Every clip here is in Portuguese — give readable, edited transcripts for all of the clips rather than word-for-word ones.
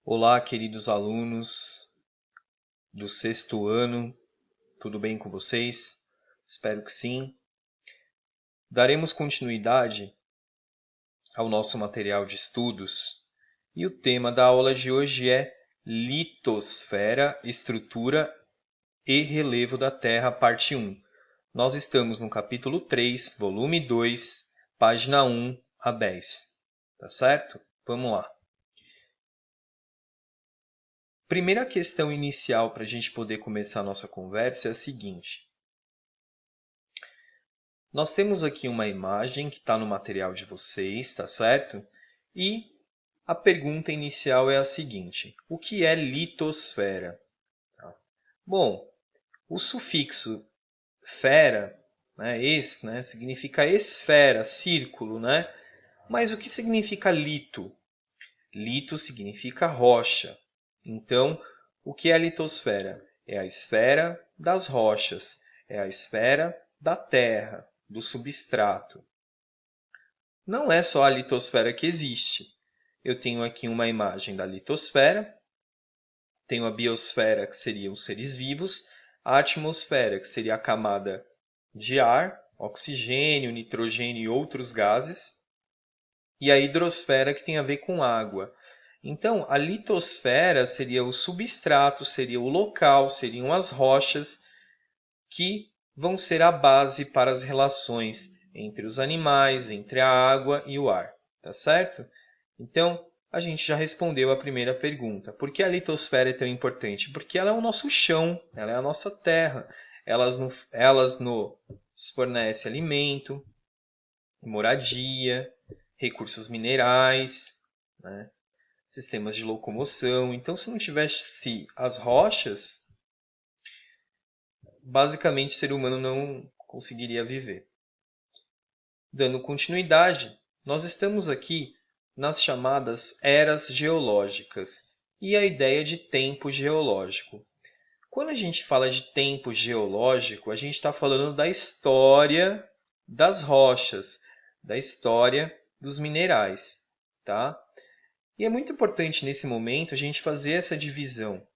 Olá, queridos alunos do sexto ano, tudo bem com vocês? Espero que sim. Daremos continuidade ao nosso material de estudos e o tema da aula de hoje é Litosfera, Estrutura e Relevo da Terra, parte 1. Nós estamos no capítulo 3, volume 2, página 1 a 10. Tá certo? Vamos lá. Primeira questão inicial para a gente poder começar a nossa conversa é a seguinte. Nós temos aqui uma imagem que está no material de vocês, tá certo? E a pergunta inicial é a seguinte. O que é litosfera? Bom, o sufixo fera, significa esfera, círculo, né? Mas o que significa lito? Lito significa rocha. Então, o que é a litosfera? É a esfera das rochas, é a esfera da terra, do substrato. Não é só a litosfera que existe. Eu tenho aqui uma imagem da litosfera, tenho a biosfera, que seriam os seres vivos, a atmosfera, que seria a camada de ar, oxigênio, nitrogênio e outros gases, e a hidrosfera, que tem a ver com água. Então, a litosfera seria o substrato, seria o local, seriam as rochas que vão ser a base para as relações entre os animais, entre a água e o ar, tá certo? Então, a gente já respondeu a primeira pergunta. Por que a litosfera é tão importante? Porque ela é o nosso chão, ela é a nossa terra. Elas nos fornecem alimento, moradia, recursos minerais, né? Sistemas de locomoção. Então, se não tivesse as rochas, basicamente o ser humano não conseguiria viver. Dando continuidade, nós estamos aqui nas chamadas eras geológicas e a ideia de tempo geológico. Quando a gente fala de tempo geológico, a gente está falando da história das rochas, da história dos minerais, tá? E é muito importante nesse momento a gente fazer essa divisão,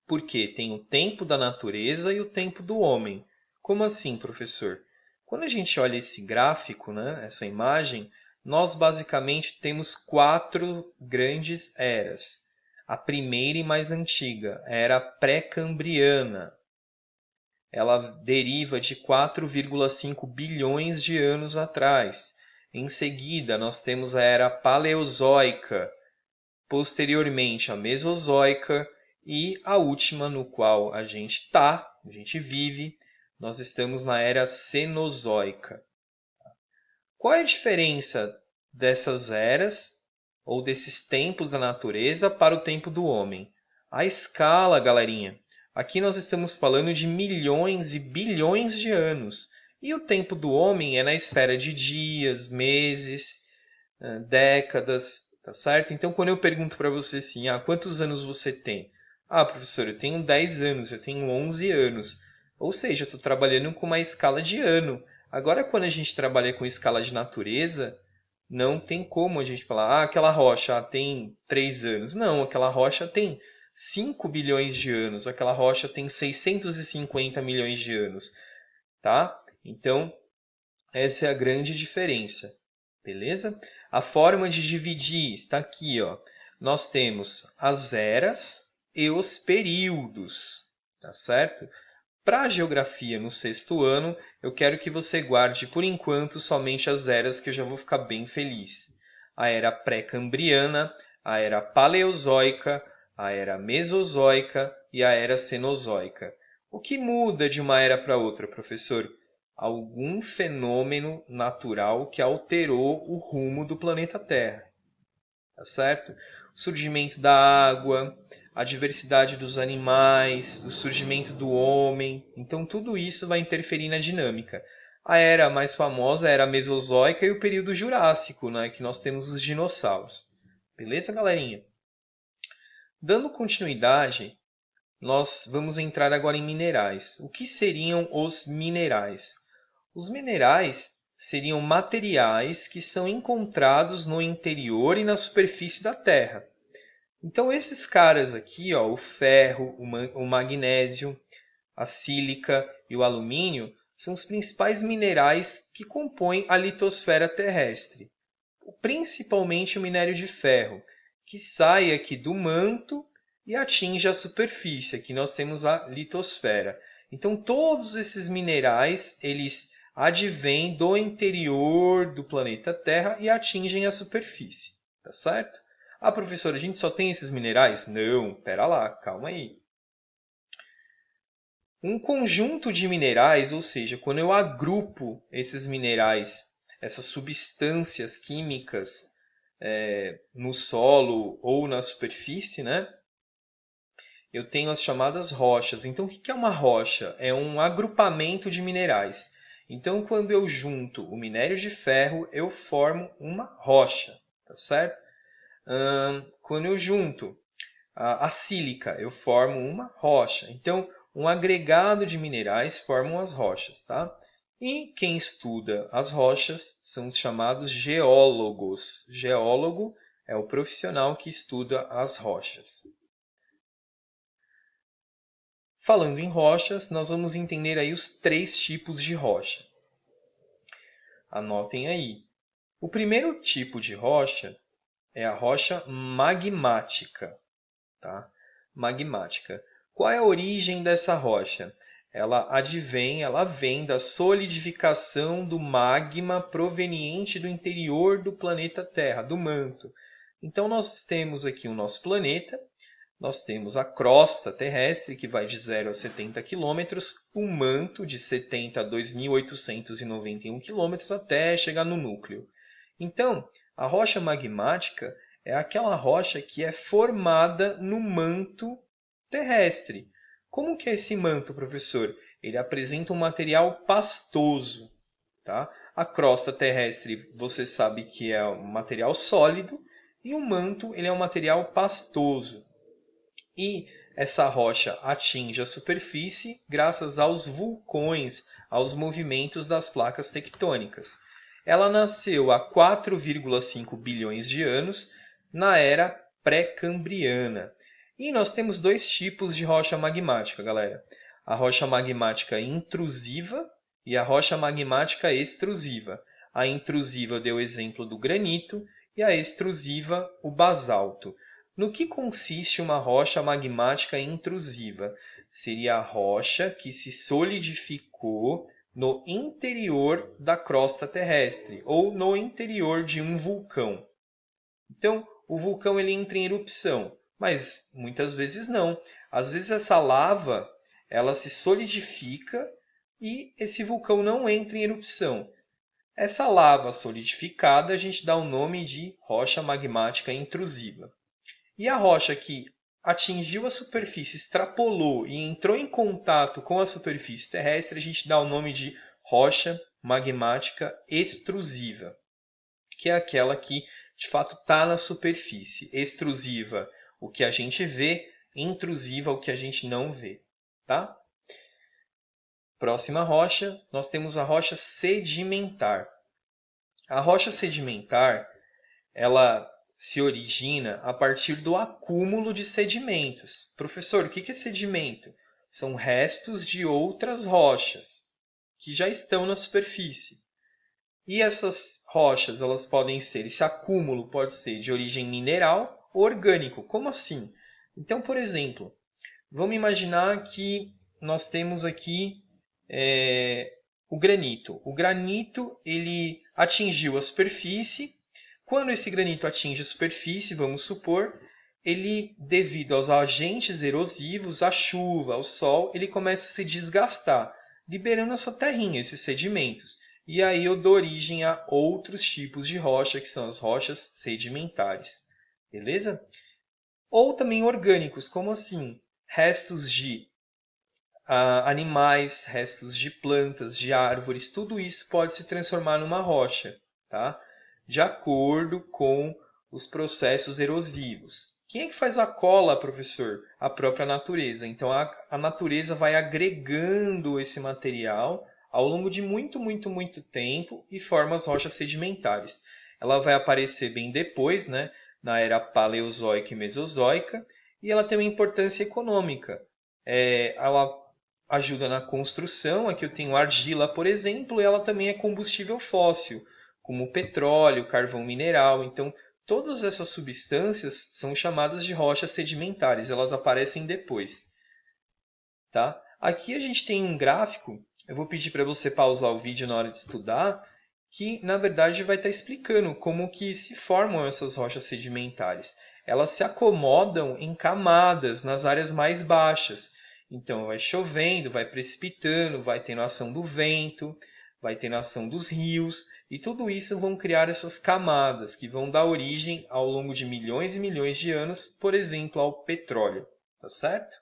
porque tem o tempo da natureza e o tempo do homem. Como assim, professor? Quando a gente olha esse gráfico, né, essa imagem, nós basicamente temos 4 grandes eras. A primeira e mais antiga, a era pré-cambriana. Ela deriva de 4,5 bilhões de anos atrás. Em seguida, nós temos a era paleozoica, posteriormente a mesozoica e a última no qual a gente vive, nós estamos na era cenozoica. Qual é a diferença dessas eras ou desses tempos da natureza para o tempo do homem? A escala, galerinha. Aqui nós estamos falando de milhões e bilhões de anos. E o tempo do homem é na esfera de dias, meses, décadas, tá certo? Então, quando eu pergunto para você assim, quantos anos você tem? Professor, eu tenho 10 anos, eu tenho 11 anos. Ou seja, eu estou trabalhando com uma escala de ano. Agora, quando a gente trabalha com escala de natureza, não tem como a gente falar, aquela rocha tem 3 anos. Não, aquela rocha tem 5 bilhões de anos, aquela rocha tem 650 milhões de anos, tá? Então, essa é a grande diferença, beleza? A forma de dividir está aqui, ó. Nós temos as eras e os períodos, tá certo? Para a geografia no sexto ano, eu quero que você guarde por enquanto somente as eras, que eu já vou ficar bem feliz. A era pré-cambriana, a era paleozoica, a era mesozoica e a era cenozoica. O que muda de uma era para outra, professor? Algum fenômeno natural que alterou o rumo do planeta Terra. Tá certo? O surgimento da água, a diversidade dos animais, o surgimento do homem. Então, tudo isso vai interferir na dinâmica. A era mais famosa era a Mesozoica e o período Jurássico, né, que nós temos os dinossauros. Beleza, galerinha? Dando continuidade, nós vamos entrar agora em minerais. O que seriam os minerais? Os minerais seriam materiais que são encontrados no interior e na superfície da Terra. Então esses caras aqui, ó, o ferro, o magnésio, a sílica e o alumínio, são os principais minerais que compõem a litosfera terrestre. Principalmente o minério de ferro, que sai aqui do manto e atinge a superfície. Aqui nós temos a litosfera. Então todos esses minerais, eles advêm do interior do planeta Terra e atingem a superfície, tá certo? Ah, professor, a gente só tem esses minerais? Não, pera lá, calma aí. Um conjunto de minerais, ou seja, quando eu agrupo esses minerais, essas substâncias químicas no solo ou na superfície, né? Eu tenho as chamadas rochas. Então, o que é uma rocha? É um agrupamento de minerais. Então, quando eu junto o minério de ferro, eu formo uma rocha, tá certo? Quando eu junto a sílica, eu formo uma rocha. Então, um agregado de minerais formam as rochas, tá? E quem estuda as rochas são os chamados geólogos. Geólogo é o profissional que estuda as rochas. Falando em rochas, nós vamos entender aí os 3 tipos de rocha. Anotem aí. O primeiro tipo de rocha é a rocha magmática, tá? Magmática. Qual é a origem dessa rocha? Ela vem da solidificação do magma proveniente do interior do planeta Terra, do manto. Então nós temos aqui o nosso planeta, nós temos a crosta terrestre, que vai de 0 a 70 km, o manto de 70 a 2.891 km até chegar no núcleo. Então, a rocha magmática é aquela rocha que é formada no manto terrestre. Como que é esse manto, professor? Ele apresenta um material pastoso, tá? A crosta terrestre, você sabe que é um material sólido, e o manto ele é um material pastoso. E essa rocha atinge a superfície graças aos vulcões, aos movimentos das placas tectônicas. Ela nasceu há 4,5 bilhões de anos, na era pré-cambriana. E nós temos 2 tipos de rocha magmática, galera. A rocha magmática intrusiva e a rocha magmática extrusiva. A intrusiva deu o exemplo do granito e a extrusiva o basalto. No que consiste uma rocha magmática intrusiva? Seria a rocha que se solidificou no interior da crosta terrestre ou no interior de um vulcão. Então, o vulcão ele entra em erupção, mas muitas vezes não. Às vezes essa lava ela se solidifica e esse vulcão não entra em erupção. Essa lava solidificada a gente dá o nome de rocha magmática intrusiva. E a rocha que atingiu a superfície, extrapolou e entrou em contato com a superfície terrestre, a gente dá o nome de rocha magmática extrusiva, que é aquela que de fato está na superfície. Extrusiva, o que a gente vê; intrusiva, o que a gente não vê. Tá? Próxima rocha, nós temos a rocha sedimentar. A rocha sedimentar, ela se origina a partir do acúmulo de sedimentos. Professor, o que é sedimento? São restos de outras rochas que já estão na superfície. E essas rochas, elas podem ser, esse acúmulo pode ser de origem mineral ou orgânico. Como assim? Então, por exemplo, vamos imaginar que nós temos aqui o granito. O granito ele atingiu a superfície. Quando esse granito atinge a superfície, vamos supor, ele, devido aos agentes erosivos, à chuva, ao sol, ele começa a se desgastar, liberando essa terrinha, esses sedimentos. E aí eu dou origem a outros tipos de rocha, que são as rochas sedimentares. Beleza? Ou também orgânicos, como assim? Restos de animais, restos de plantas, de árvores, tudo isso pode se transformar numa rocha, tá? De acordo com os processos erosivos. Quem é que faz a cola, professor? A própria natureza. Então a natureza vai agregando esse material ao longo de muito tempo e forma as rochas sedimentares. Ela vai aparecer bem depois, né? na era paleozoica e mesozoica, e ela tem uma importância econômica. Ela ajuda na construção, aqui eu tenho argila, por exemplo, e ela também é combustível fóssil, como petróleo, carvão mineral. Então, todas essas substâncias são chamadas de rochas sedimentares, elas aparecem depois. Tá? Aqui a gente tem um gráfico, eu vou pedir para você pausar o vídeo na hora de estudar, que na verdade vai estar explicando como que se formam essas rochas sedimentares. Elas se acomodam em camadas nas áreas mais baixas. Então vai chovendo, vai precipitando, vai tendo a ação do vento, vai tendo a ação dos rios, e tudo isso vão criar essas camadas que vão dar origem ao longo de milhões e milhões de anos, por exemplo, ao petróleo. Tá certo?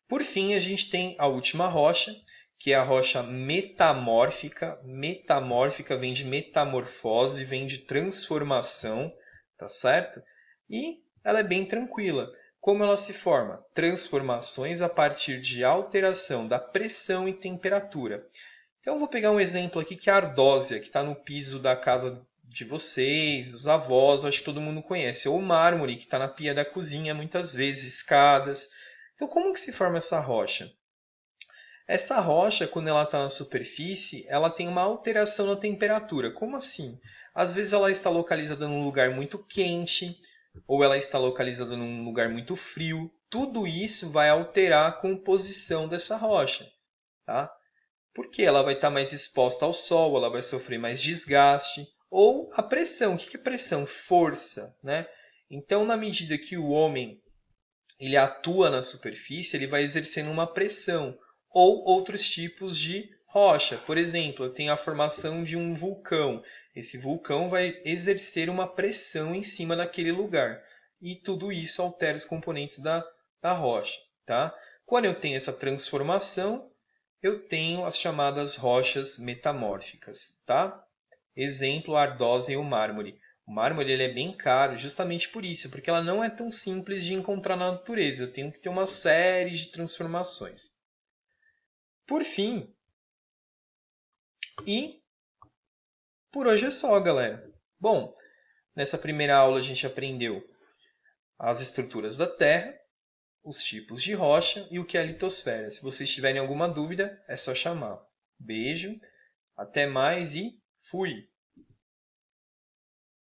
Por fim, a gente tem a última rocha, que é a rocha metamórfica. Metamórfica vem de metamorfose, vem de transformação, tá certo? E ela é bem tranquila. Como ela se forma? Transformações a partir de alteração da pressão e temperatura. Então eu vou pegar um exemplo aqui que é a ardósia, que está no piso da casa de vocês, dos avós, acho que todo mundo conhece. Ou o mármore, que está na pia da cozinha, muitas vezes, escadas. Então como que se forma essa rocha? Essa rocha, quando ela está na superfície, ela tem uma alteração na temperatura. Como assim? Às vezes ela está localizada num lugar muito quente, ou ela está localizada num lugar muito frio. Tudo isso vai alterar a composição dessa rocha. Tá? Porque ela vai estar mais exposta ao sol, ela vai sofrer mais desgaste. Ou a pressão. O que é pressão? Força. Né? Então, na medida que o homem ele atua na superfície, ele vai exercendo uma pressão. Ou outros tipos de rocha. Por exemplo, eu tenho a formação de um vulcão. Esse vulcão vai exercer uma pressão em cima daquele lugar. E tudo isso altera os componentes da rocha. Tá? Quando eu tenho essa transformação, eu tenho as chamadas rochas metamórficas. Tá? Exemplo, a ardósia e o mármore. O mármore ele é bem caro justamente por isso, porque ela não é tão simples de encontrar na natureza. Eu tenho que ter uma série de transformações. Por fim, e por hoje é só, galera. Bom, nessa primeira aula a gente aprendeu as estruturas da Terra, os tipos de rocha e o que é a litosfera. Se vocês tiverem alguma dúvida, é só chamar. Beijo, até mais e fui!